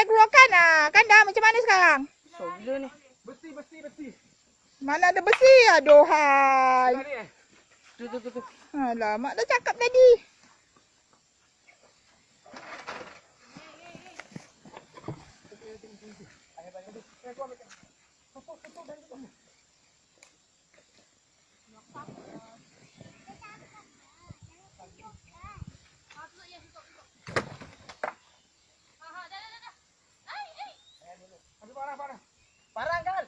payah keluarkan. Kan dah macam mana sekarang? So gila ni. Besi. Mana ada besi? Aduhai. Tu. Alah, mak dah cakap tadi. Parang kan?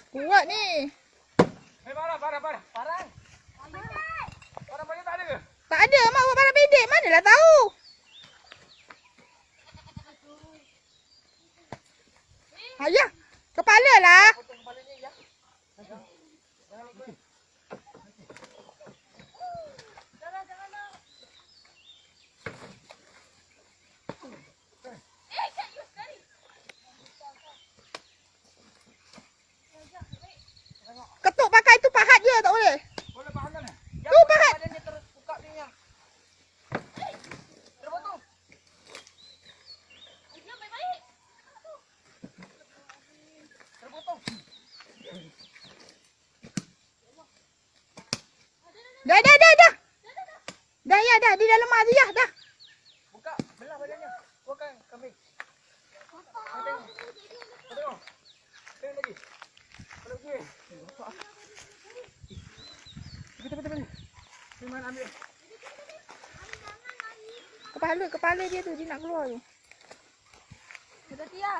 Kuat ni. Parang. Parang. Parang banyak tak ada ke? Tak ada, mak buat barang bedek. Manalah tahu. Ayah, kepala lah. Ketuk pakai tu pahat je, tak boleh. Boleh faham kan? Tu pahat. Badan dia terbuka dia. Terpotong. Terpotong. Dah. Dah ya, dah. Di dalam mak tu ya, dah. Buka, belah badannya. Keluarkan kambing. Tengok lagi. Kalau okey. Tepi. Memang ambil. Kepala dia tu, dia nak keluar tu. Berhenti ya.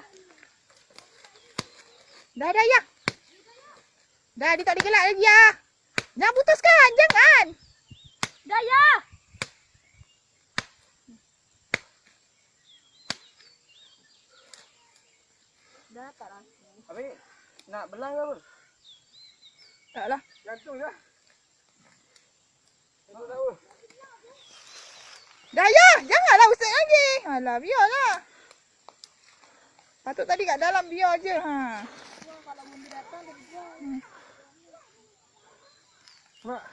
Dah ya. Dah, dia tak boleh gelak lagi ya. Jangan putuskan, jangan. Dah ya. Dah tak lah. Habis nak belah ke apa? Tak lah. Gantung je. Aku tahu. Dah ya, janganlah usik lagi. Alah, biarlah. Patut tadi kat dalam biar je. Kalau mau datang dia biar. Mak.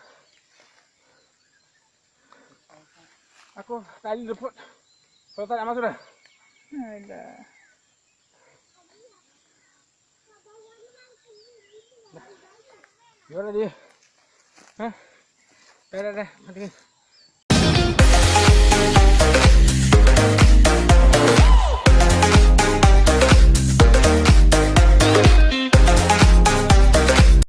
Aku tadi repot. Kalau tak nak masuk dah. Alah. Gimana dia? Hah? Dah. Mati.